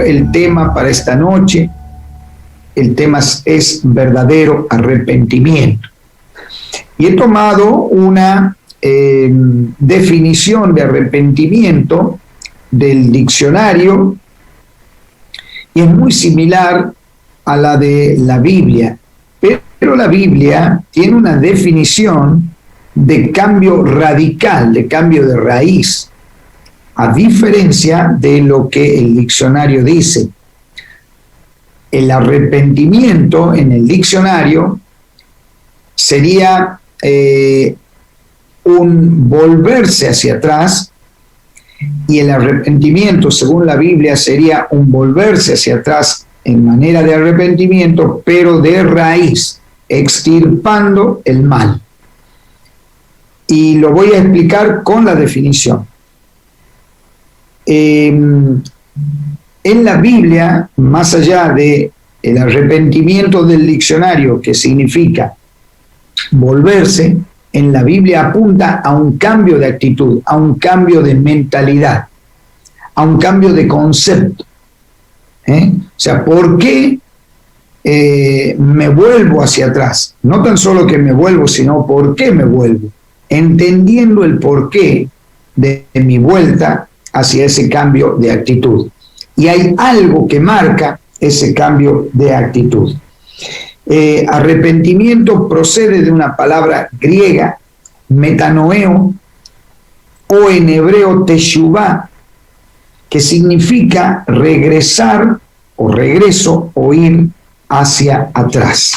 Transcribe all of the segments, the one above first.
el tema para esta noche. El tema es verdadero arrepentimiento. Y he tomado una definición de arrepentimiento del diccionario y es muy similar a la de la Biblia, pero la Biblia tiene una definición de cambio radical, de cambio de raíz, a diferencia de lo que el diccionario dice. El arrepentimiento en el diccionario sería un volverse hacia atrás, y el arrepentimiento, según la Biblia, sería un volverse hacia atrás en manera de arrepentimiento, pero de raíz, extirpando el mal. Y lo voy a explicar con la definición. En la Biblia, más allá de el arrepentimiento del diccionario, que significa volverse, en la Biblia apunta a un cambio de actitud, a un cambio de mentalidad, a un cambio de concepto. O sea, ¿por qué me vuelvo hacia atrás? No tan solo que me vuelvo, sino ¿por qué me vuelvo? Entendiendo el porqué de mi vuelta hacia ese cambio de actitud. Y hay algo que marca ese cambio de actitud. Arrepentimiento procede de una palabra griega, metanoeo, o en hebreo teshuvá, que significa regresar o regreso o ir hacia atrás.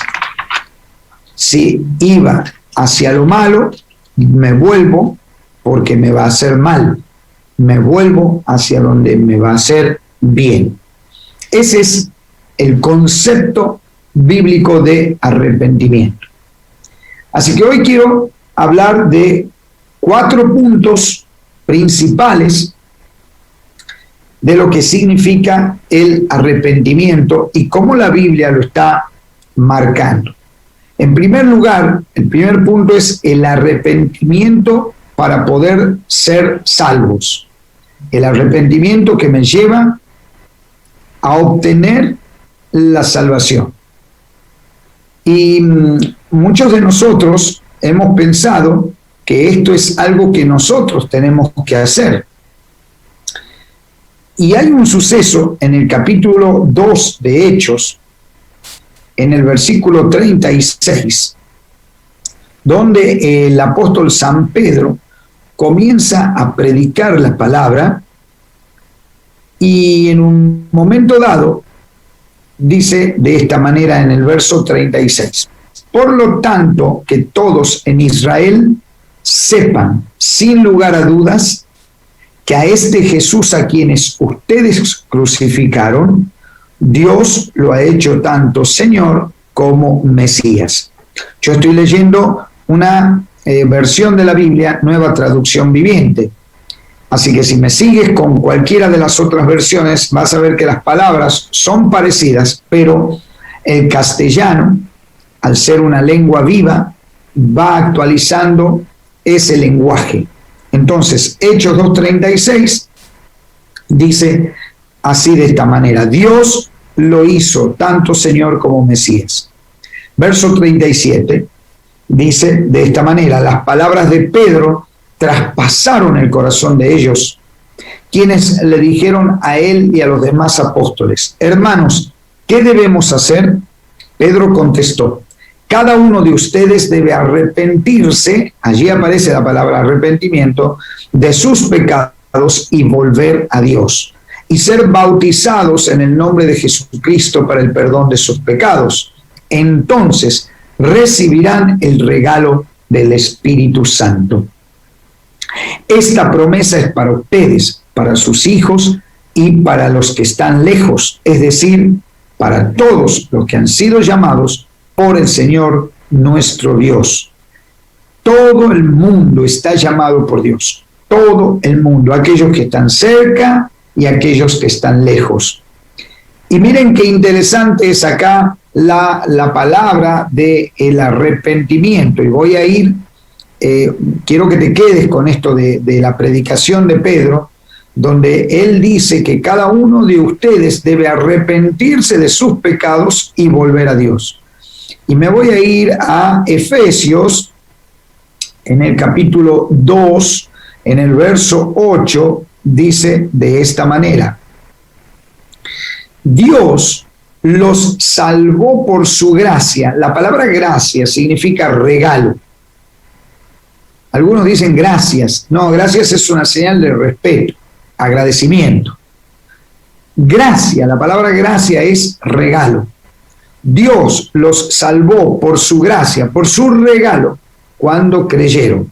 Si iba hacia lo malo, me vuelvo porque me va a hacer mal. Me vuelvo hacia donde me va a hacer bien. Ese es el concepto bíblico de arrepentimiento. Así que hoy quiero hablar de 4 puntos principales de lo que significa el arrepentimiento y cómo la Biblia lo está marcando. En primer lugar, el primer punto es el arrepentimiento para poder ser salvos. El arrepentimiento que me lleva a obtener la salvación. Y muchos de nosotros hemos pensado que esto es algo que nosotros tenemos que hacer. Y hay un suceso en el capítulo 2 de Hechos, en el versículo 36, donde el apóstol San Pedro comienza a predicar la palabra y en un momento dado dice de esta manera en el verso 36: por lo tanto, que todos en Israel sepan, sin lugar a dudas, que a este Jesús a quienes ustedes crucificaron, Dios lo ha hecho tanto Señor como Mesías. Yo estoy leyendo una versión de la Biblia, Nueva Traducción Viviente. Así que si me sigues con cualquiera de las otras versiones, vas a ver que las palabras son parecidas, pero el castellano, al ser una lengua viva, va actualizando ese lenguaje. Entonces, Hechos 2:36 dice así de esta manera: Dios lo hizo tanto Señor como Mesías. Verso 37 dice de esta manera: las palabras de Pedro traspasaron el corazón de ellos, quienes le dijeron a él y a los demás apóstoles: hermanos, ¿qué debemos hacer? Pedro contestó: cada uno de ustedes debe arrepentirse, allí aparece la palabra arrepentimiento, de sus pecados y volver a Dios, y ser bautizados en el nombre de Jesucristo para el perdón de sus pecados. Entonces recibirán el regalo del Espíritu Santo. Esta promesa es para ustedes, para sus hijos y para los que están lejos, es decir, para todos los que han sido llamados por el Señor nuestro Dios. Todo el mundo está llamado por Dios, todo el mundo, aquellos que están cerca y aquellos que están lejos. Y miren qué interesante es acá la palabra del arrepentimiento, y voy a ir, quiero que te quedes con esto de la predicación de Pedro, donde él dice que cada uno de ustedes debe arrepentirse de sus pecados y volver a Dios. Y me voy a ir a Efesios, en el capítulo 2, en el verso 8, dice de esta manera: Dios los salvó por su gracia. La palabra gracia significa regalo. Algunos dicen gracias. No, gracias es una señal de respeto, agradecimiento. Gracia, la palabra gracia es regalo. Dios los salvó por su gracia, por su regalo, cuando creyeron.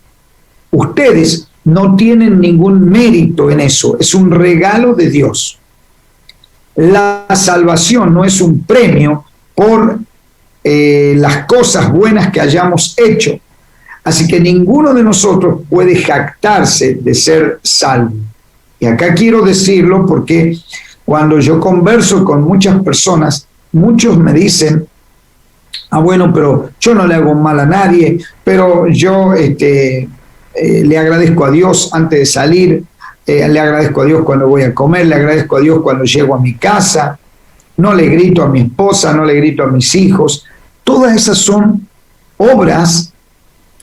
Ustedes no tienen ningún mérito en eso, es un regalo de Dios. La salvación no es un premio por las cosas buenas que hayamos hecho. Así que ninguno de nosotros puede jactarse de ser salvo. Y acá quiero decirlo porque cuando yo converso con muchas personas, muchos me dicen: bueno, pero yo no le hago mal a nadie, pero yo le agradezco a Dios antes de salir, le agradezco a Dios cuando voy a comer, le agradezco a Dios cuando llego a mi casa, no le grito a mi esposa, no le grito a mis hijos. Todas esas son obras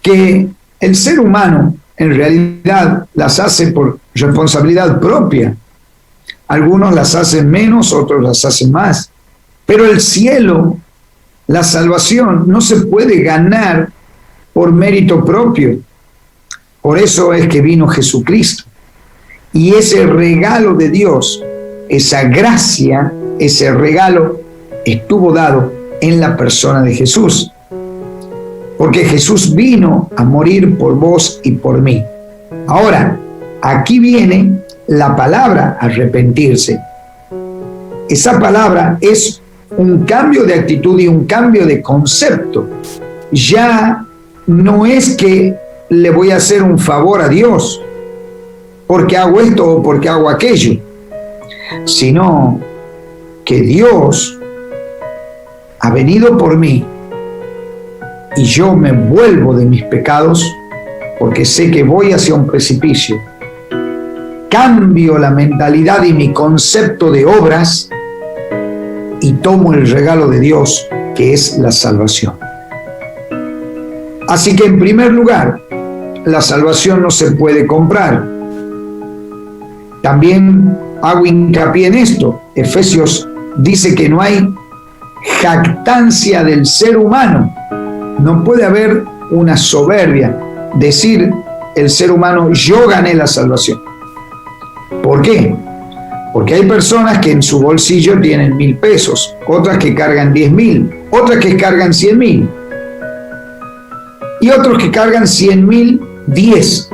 que el ser humano en realidad las hace por responsabilidad propia. Algunos las hacen menos, otros las hacen más. Pero el cielo, la salvación, no se puede ganar por mérito propio. Por eso es que vino Jesucristo. Y ese regalo de Dios, esa gracia, ese regalo estuvo dado en la persona de Jesús. Porque Jesús vino a morir por vos y por mí. Ahora, aquí viene la palabra arrepentirse. Esa palabra es un cambio de actitud y un cambio de concepto. Ya no es que le voy a hacer un favor a Dios porque hago esto o porque hago aquello, sino que Dios ha venido por mí y yo me vuelvo de mis pecados porque sé que voy hacia un precipicio. Cambio la mentalidad y mi concepto de obras y tomo el regalo de Dios, que es la salvación. Así que en primer lugar, la salvación no se puede comprar. También hago hincapié en esto. Efesios dice que no hay jactancia del ser humano. No puede haber una soberbia, decir el ser humano: yo gané la salvación. ¿Por qué? Porque hay personas que en su bolsillo tienen 1.000 pesos, otras que cargan 10.000, otras que cargan 100.000 y otros que cargan 100.000, 10.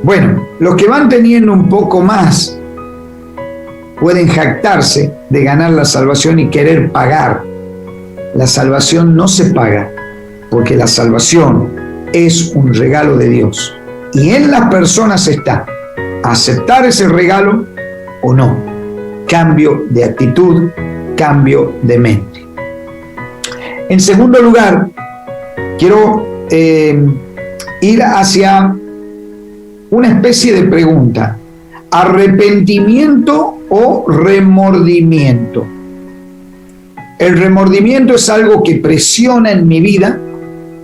Bueno, los que van teniendo un poco más pueden jactarse de ganar la salvación y querer pagar. La salvación no se paga, porque la salvación es un regalo de Dios. Y en las personas está aceptar ese regalo o no. Cambio de actitud, cambio de mente. En segundo lugar, quiero ir hacia una especie de pregunta: ¿arrepentimiento o remordimiento? El remordimiento es algo que presiona en mi vida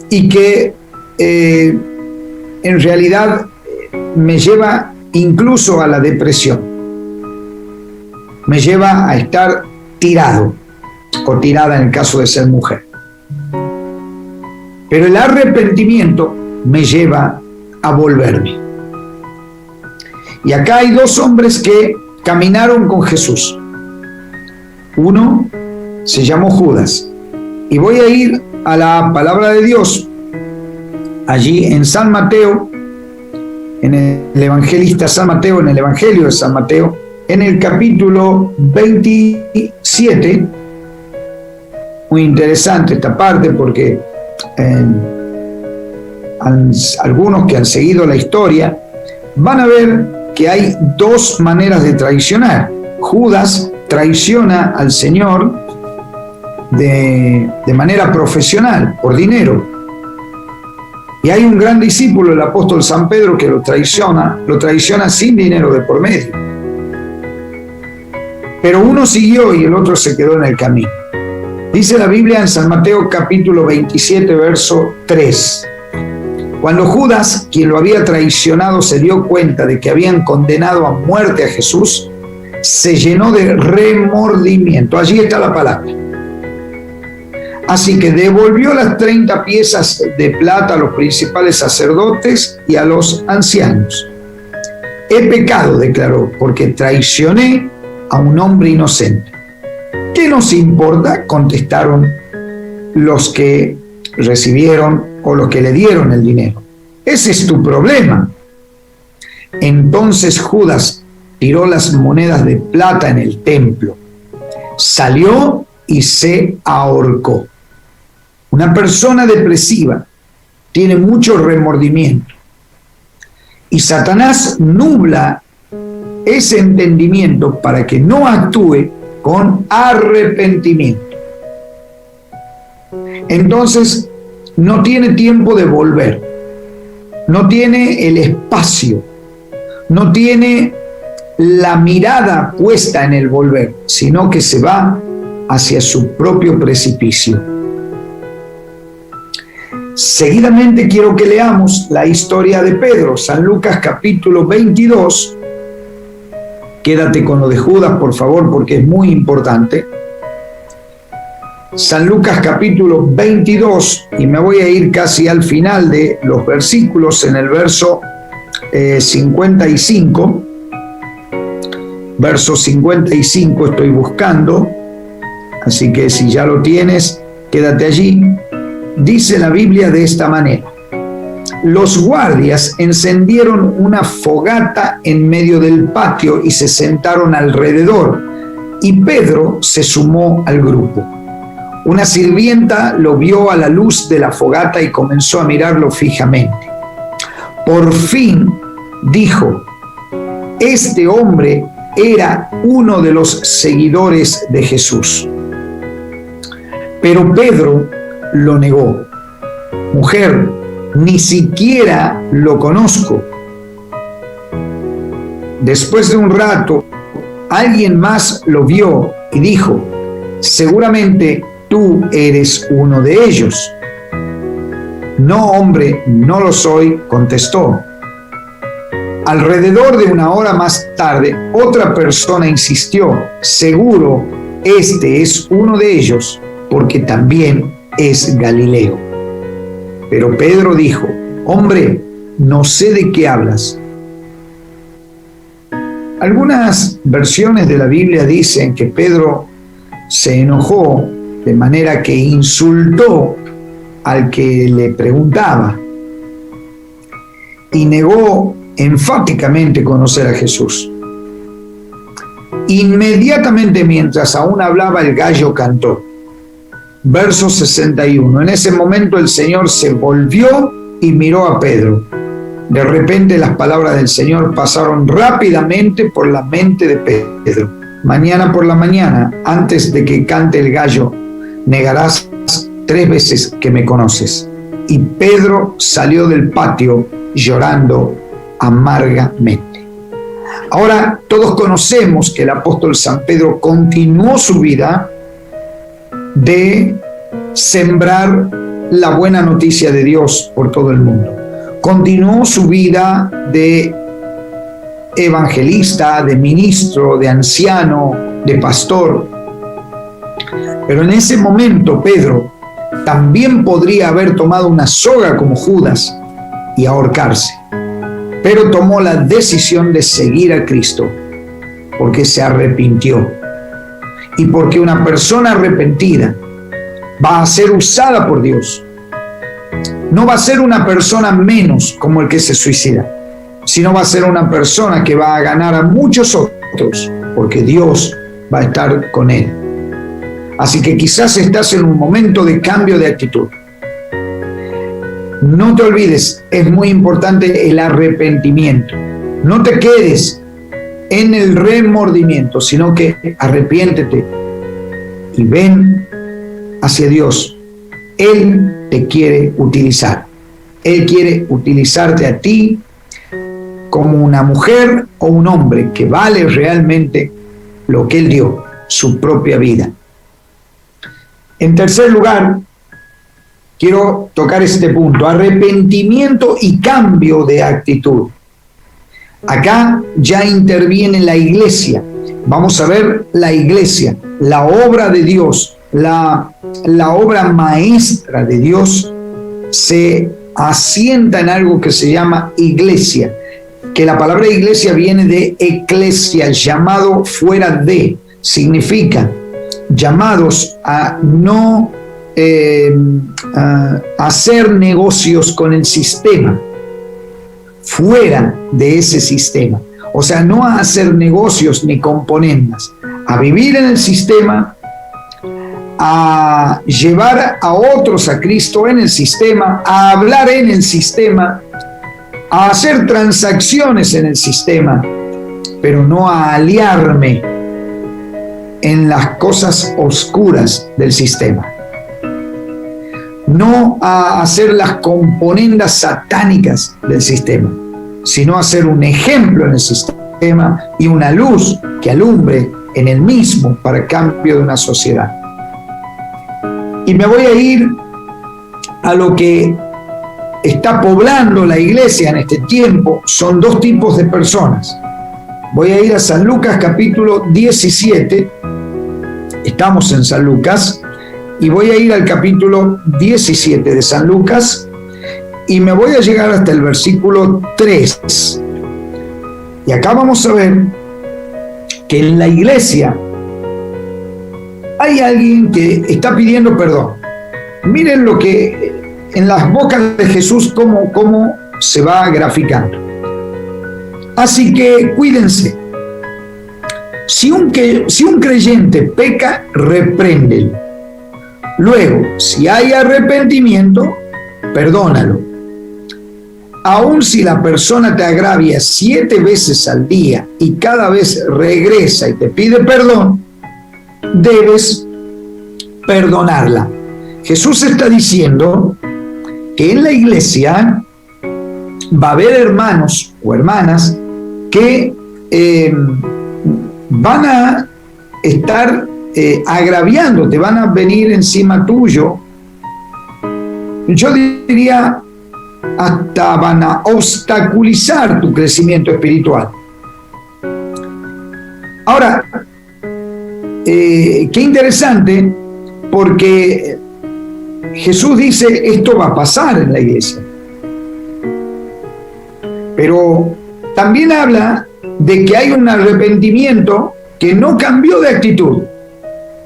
y que en realidad me lleva incluso a la depresión. Me lleva a estar tirado o tirada en el caso de ser mujer. Pero el arrepentimiento me lleva a volverme. Y acá hay dos hombres que caminaron con Jesús. Uno se llamó Judas. Y voy a ir a la palabra de Dios, allí en San Mateo, en el evangelista San Mateo, en el Evangelio de San Mateo, en el capítulo 27. Muy interesante esta parte porque algunos que han seguido la historia van a ver que hay dos maneras de traicionar. Judas traiciona al Señor de manera profesional, por dinero. Y hay un gran discípulo, el apóstol San Pedro, que lo traiciona sin dinero de por medio. pero uno siguió y el otro se quedó en el camino. Dice la Biblia en San Mateo capítulo 27, verso 3. Cuando Judas, quien lo había traicionado, se dio cuenta de que habían condenado a muerte a Jesús, se llenó de remordimiento. Allí está la palabra. Así que devolvió las 30 piezas de plata a los principales sacerdotes y a los ancianos. He pecado, declaró, porque traicioné a un hombre inocente. ¿Qué nos importa?, contestaron los que recibieron o los que le dieron el dinero. Ese es tu problema. Entonces Judas tiró las monedas de plata en el templo, salió y se ahorcó. Una persona depresiva tiene mucho remordimiento y Satanás nubla ese entendimiento para que no actúe con arrepentimiento. Entonces no tiene tiempo de volver, no tiene el espacio, no tiene la mirada puesta en el volver, sino que se va hacia su propio precipicio. Seguidamente quiero que leamos la historia de Pedro, San Lucas capítulo 22. Quédate con lo de Judas, por favor, porque es muy importante. San Lucas capítulo 22, y me voy a ir casi al final de los versículos, en el verso 55. Verso 55 estoy buscando, así que si ya lo tienes, quédate allí. Dice la Biblia de esta manera: los guardias encendieron una fogata en medio del patio y se sentaron alrededor, y Pedro se sumó al grupo. Una sirvienta lo vio a la luz de la fogata y comenzó a mirarlo fijamente. Por fin dijo: este hombre era uno de los seguidores de Jesús. Pero Pedro lo negó. Mujer, ni siquiera lo conozco. Después de un rato, alguien más lo vio y dijo: seguramente tú eres uno de ellos. No, hombre, no lo soy, contestó. Alrededor de una hora más tarde, otra persona insistió: seguro este es uno de ellos, porque también es Galileo. Pero Pedro dijo: hombre, no sé de qué hablas. Algunas versiones de la Biblia dicen que Pedro se enojó de manera que insultó al que le preguntaba y negó enfáticamente conocer a Jesús. Inmediatamente, mientras aún hablaba, el gallo cantó. Verso 61. En ese momento el Señor se volvió y miró a Pedro. De repente las palabras del Señor pasaron rápidamente por la mente de Pedro. Mañana por la mañana, antes de que cante el gallo, negarás 3 veces que me conoces. Y Pedro salió del patio llorando amargamente. Ahora todos conocemos que el apóstol San Pedro continuó su vida de sembrar la buena noticia de Dios por todo el mundo. Continuó su vida de evangelista, de ministro, de anciano, de pastor. Pero en ese momento Pedro también podría haber tomado una soga como Judas y ahorcarse. Pero tomó la decisión de seguir a Cristo porque se arrepintió. Y porque una persona arrepentida va a ser usada por Dios. No va a ser una persona menos como el que se suicida, sino va a ser una persona que va a ganar a muchos otros, porque Dios va a estar con él. Así que quizás estás en un momento de cambio de actitud. No te olvides, es muy importante el arrepentimiento. No te quedes en el remordimiento, sino que arrepiéntete y ven hacia Dios. Él te quiere utilizar. Él quiere utilizarte a ti como una mujer o un hombre que vale realmente lo que Él dio, su propia vida. En tercer lugar, quiero tocar este punto: arrepentimiento y cambio de actitud. Acá ya interviene la iglesia. Vamos a ver la iglesia, la obra de Dios, la obra maestra de Dios se asienta en algo que se llama iglesia, que la palabra iglesia viene de eclesia, llamado fuera de, significa llamados a no a hacer negocios con el sistema, fuera de ese sistema. O sea, no a hacer negocios ni componendas, a vivir en el sistema, a llevar a otros a Cristo en el sistema, a hablar en el sistema, a hacer transacciones en el sistema, pero no a aliarme en las cosas oscuras del sistema. No a hacer las componendas satánicas del sistema, sino a ser un ejemplo en el sistema y una luz que alumbre en el mismo para el cambio de una sociedad. Y me voy a ir a lo que está poblando la iglesia en este tiempo. Son dos tipos de personas. Voy a ir a San Lucas capítulo 17. Estamos en San Lucas. Y voy a ir al capítulo 17 de San Lucas. Y me voy a llegar hasta el versículo 3. Y acá vamos a ver que en la iglesia hay alguien que está pidiendo perdón. Miren lo que en las bocas de Jesús, cómo se va graficando. Así que cuídense. Si un creyente peca, repréndelo. Luego, si hay arrepentimiento, perdónalo. Aun si la persona te agravia 7 veces al día y cada vez regresa y te pide perdón, debes perdonarla. Jesús está diciendo que en la iglesia va a haber hermanos o hermanas que van a estar agraviándote, van a venir encima tuyo. Yo diría, hasta van a obstaculizar tu crecimiento espiritual. Ahora, qué interesante, porque Jesús dice, esto va a pasar en la iglesia. Pero también habla de que hay un arrepentimiento que no cambió de actitud.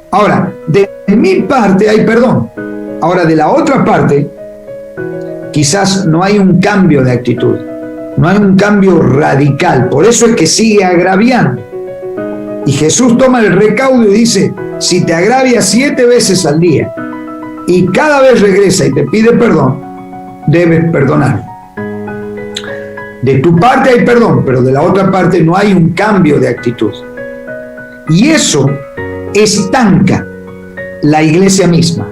Ahora, de mi parte hay perdón. Ahora, de la otra parte, quizás no hay un cambio de actitud, no hay un cambio radical. Por eso es que sigue agraviando. Y Jesús toma el recaudo y dice, si te agravia 7 veces al día y cada vez regresa y te pide perdón, debes perdonar. De tu parte hay perdón, pero de la otra parte no hay un cambio de actitud. Y eso estanca la iglesia misma,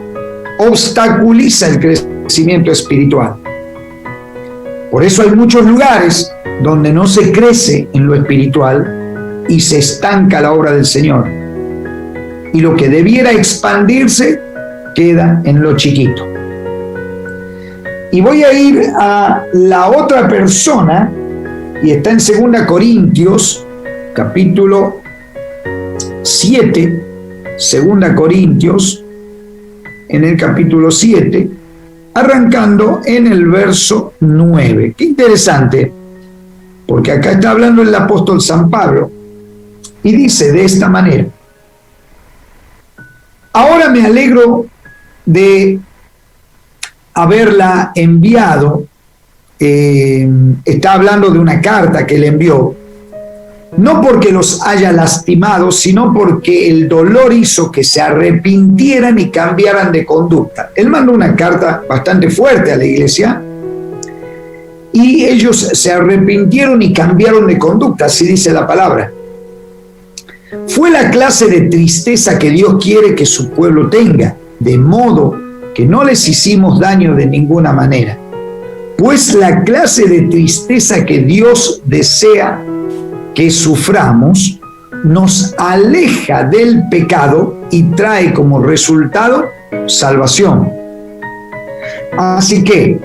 obstaculiza el crecimiento espiritual. Por eso hay muchos lugares donde no se crece en lo espiritual y se estanca la obra del Señor. Y lo que debiera expandirse queda en lo chiquito. Y voy a ir a la otra persona, y está en 2 Corintios, capítulo 7, 2 Corintios, en el capítulo 7, arrancando en el verso 9. Qué interesante, porque acá está hablando el apóstol San Pablo, y dice de esta manera: ahora me alegro de haberla enviado. Está hablando de una carta que le envió, no porque los haya lastimado, sino porque el dolor hizo que se arrepintieran y cambiaran de conducta. Él mandó una carta bastante fuerte a la iglesia y ellos se arrepintieron y cambiaron de conducta, así dice la palabra. Fue la clase de tristeza que Dios quiere que su pueblo tenga, de modo que no les hicimos daño de ninguna manera. Pues la clase de tristeza que Dios desea que suframos nos aleja del pecado y trae como resultado salvación. Así que,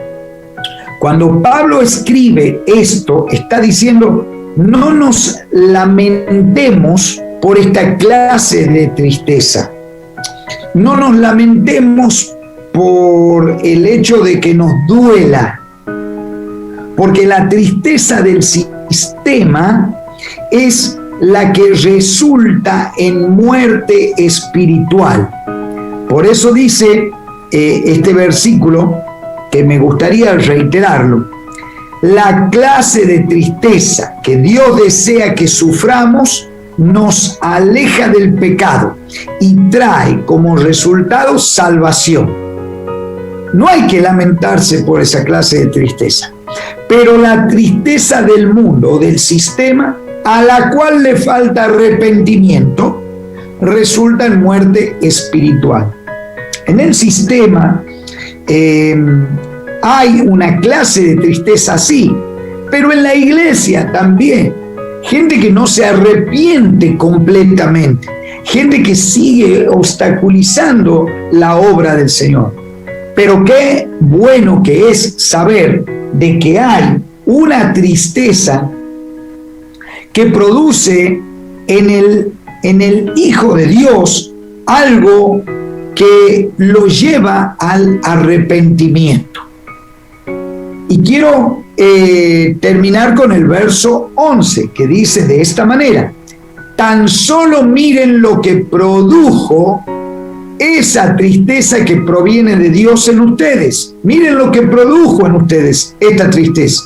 cuando Pablo escribe esto, está diciendo, no nos lamentemos por esta clase de tristeza. No nos lamentemos por el hecho de que nos duela, porque la tristeza del sistema es la que resulta en muerte espiritual. Por eso dice este versículo, que me gustaría reiterarlo: la clase de tristeza que Dios desea que suframos nos aleja del pecado y trae como resultado salvación. No hay que lamentarse por esa clase de tristeza, pero la tristeza del mundo, del sistema, a la cual le falta arrepentimiento, resulta en muerte espiritual. En el sistema hay una clase de tristeza así, pero en la iglesia también. Gente que no se arrepiente completamente, gente que sigue obstaculizando la obra del Señor. Pero qué bueno que es saber de que hay una tristeza que produce en el Hijo de Dios algo que lo lleva al arrepentimiento. Y quiero terminar con el verso 11, que dice de esta manera: tan solo miren lo que produjo esa tristeza que proviene de Dios en ustedes. Miren lo que produjo en ustedes esta tristeza.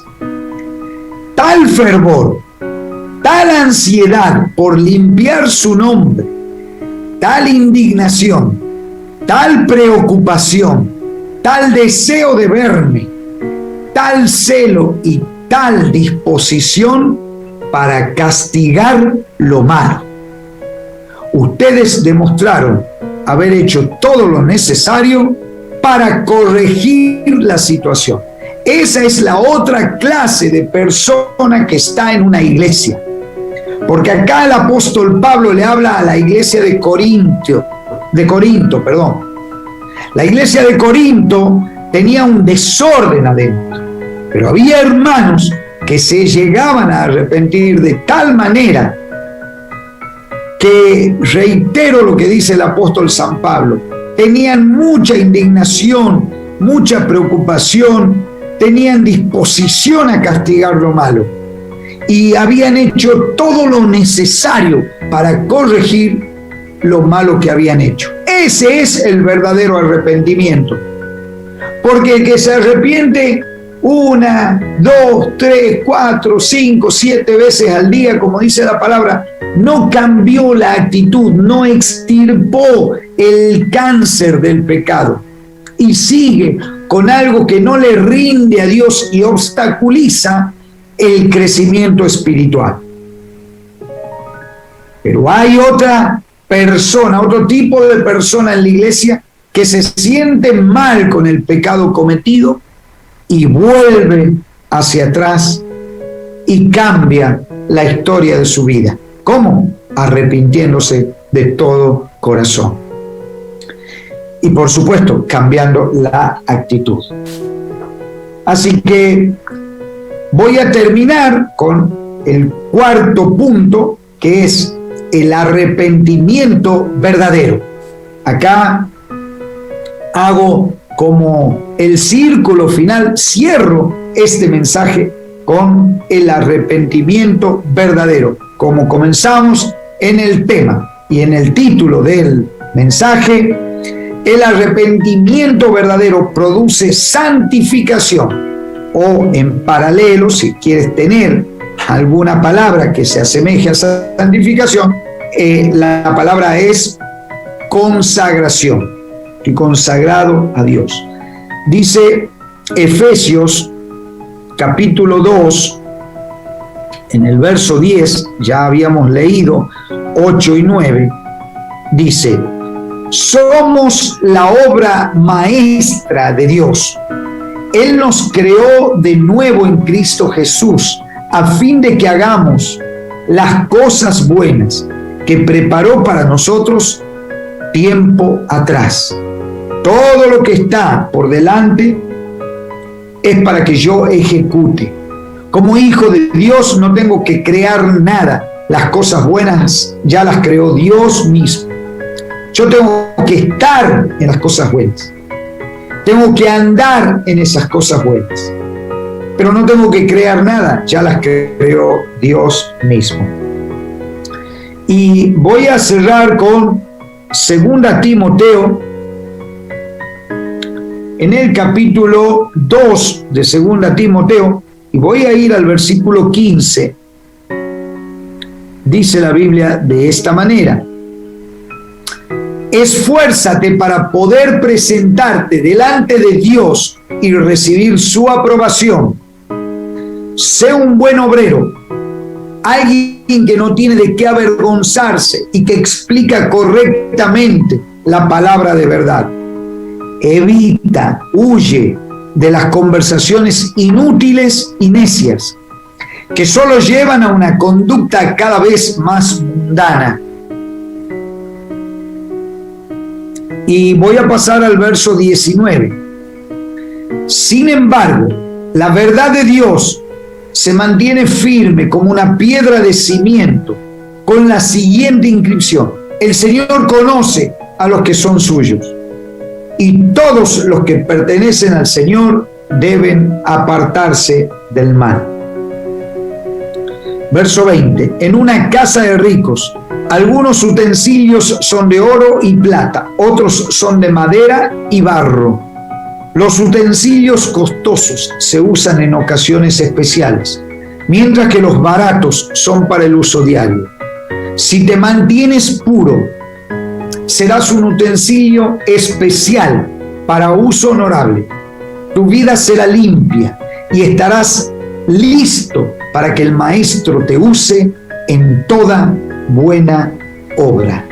Tal fervor, tal ansiedad por limpiar su nombre, tal indignación, tal preocupación, tal deseo de verme, tal celo y tal disposición para castigar lo malo. Ustedes demostraron haber hecho todo lo necesario para corregir la situación. Esa es la otra clase de persona que está en una iglesia. Porque acá el apóstol Pablo le habla a la iglesia de Corinto. La iglesia de Corinto tenía un desorden adentro, pero había hermanos que se llegaban a arrepentir de tal manera que, reitero lo que dice el apóstol San Pablo, tenían mucha indignación, mucha preocupación, tenían disposición a castigar lo malo y habían hecho todo lo necesario para corregir lo malo que habían hecho. Ese es el verdadero arrepentimiento. Porque el que se arrepiente 1, 2, 3, 4, 5, 7 veces al día, como dice la palabra, no cambió la actitud, no extirpó el cáncer del pecado y sigue con algo que no le rinde a Dios y obstaculiza el crecimiento espiritual. Pero hay otra persona, otro tipo de persona en la iglesia que se siente mal con el pecado cometido y vuelve hacia atrás y cambia la historia de su vida. ¿Cómo? Arrepintiéndose de todo corazón. Y por supuesto, cambiando la actitud. Así que voy a terminar con el cuarto punto, que es el arrepentimiento verdadero. Acá hago como el círculo final, cierro este mensaje con el arrepentimiento verdadero. Como comenzamos en el tema y en el título del mensaje, el arrepentimiento verdadero produce santificación, o en paralelo, si quieres tener alguna palabra que se asemeje a santificación, la palabra es consagración. Estoy consagrado a Dios. Dice Efesios capítulo 2, en el verso 10, ya habíamos leído 8 y 9, dice: somos la obra maestra de Dios. Él nos creó de nuevo en Cristo Jesús, a fin de que hagamos las cosas buenas que preparó para nosotros tiempo atrás. Todo lo que está por delante es para que yo ejecute. Como hijo de Dios no tengo que crear nada. Las cosas buenas ya las creó Dios mismo. Yo tengo que estar en las cosas buenas. Tengo que andar en esas cosas buenas. Pero no tengo que crear nada, ya las creó Dios mismo. Y voy a cerrar con 2 Timoteo, en el capítulo 2 de 2 Timoteo, y voy a ir al versículo 15. Dice la Biblia de esta manera: esfuérzate para poder presentarte delante de Dios y recibir su aprobación. Sé un buen obrero, alguien que no tiene de qué avergonzarse y que explica correctamente la palabra de verdad. Evita, huye de las conversaciones inútiles y necias, que solo llevan a una conducta cada vez más mundana. Y voy a pasar al verso 19. Sin embargo, la verdad de Dios se mantiene firme como una piedra de cimiento, con la siguiente inscripción: el Señor conoce a los que son suyos, y todos los que pertenecen al Señor deben apartarse del mal. Verso 20. En una casa de ricos, algunos utensilios son de oro y plata, otros son de madera y barro. Los utensilios costosos se usan en ocasiones especiales, mientras que los baratos son para el uso diario. Si te mantienes puro, serás un utensilio especial para uso honorable. Tu vida será limpia y estarás listo para que el Maestro te use en toda buena obra.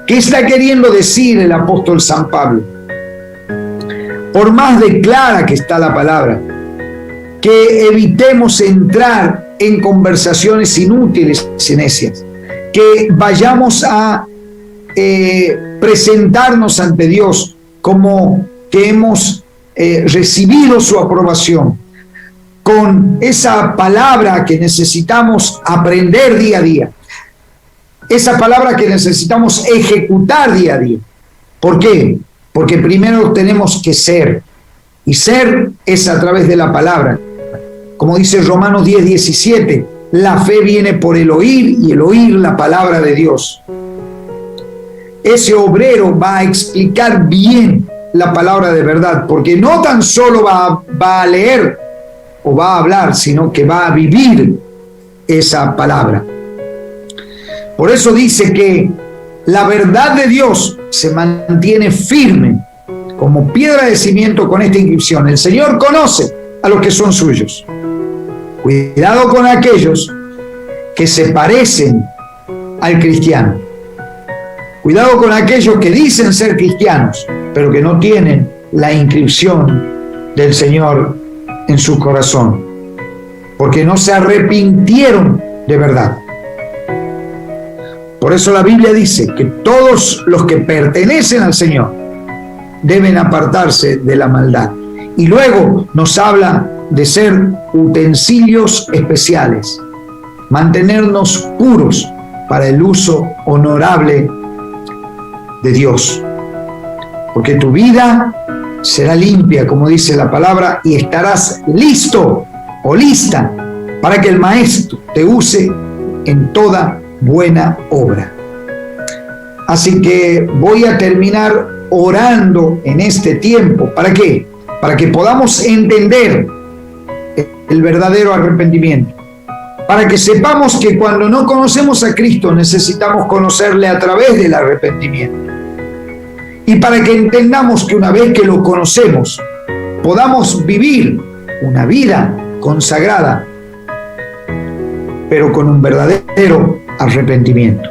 ¿Qué está queriendo decir el apóstol San Pablo? Por más de clara que está la palabra, que evitemos entrar en conversaciones inútiles y necias, que vayamos a presentarnos ante Dios como que hemos recibido su aprobación, con esa palabra que necesitamos aprender día a día, esa palabra que necesitamos ejecutar día a día. ¿Por qué? Porque primero tenemos que ser, y ser es a través de la palabra. Como dice Romanos 10:17, la fe viene por el oír y el oír la palabra de Dios. Ese obrero va a explicar bien la palabra de verdad, porque no tan solo va a leer o va a hablar, sino que va a vivir esa palabra. Por eso dice que la verdad de Dios se mantiene firme como piedra de cimiento con esta inscripción: el Señor conoce a los que son suyos. Cuidado con aquellos que se parecen al cristiano. Cuidado con aquellos que dicen ser cristianos, pero que no tienen la inscripción del Señor en su corazón, porque no se arrepintieron de verdad. Por eso la Biblia dice que todos los que pertenecen al Señor deben apartarse de la maldad. Y luego nos habla de ser utensilios especiales, mantenernos puros para el uso honorable de Dios. Porque tu vida será limpia, como dice la palabra, y estarás listo o lista para que el Maestro te use en toda buena obra. Así que voy a terminar orando en este tiempo. ¿Para qué? Para que podamos entender el verdadero arrepentimiento. Para que sepamos que cuando no conocemos a Cristo necesitamos conocerle a través del arrepentimiento. Y para que entendamos que una vez que lo conocemos, podamos vivir una vida consagrada, pero con un verdadero arrepentimiento.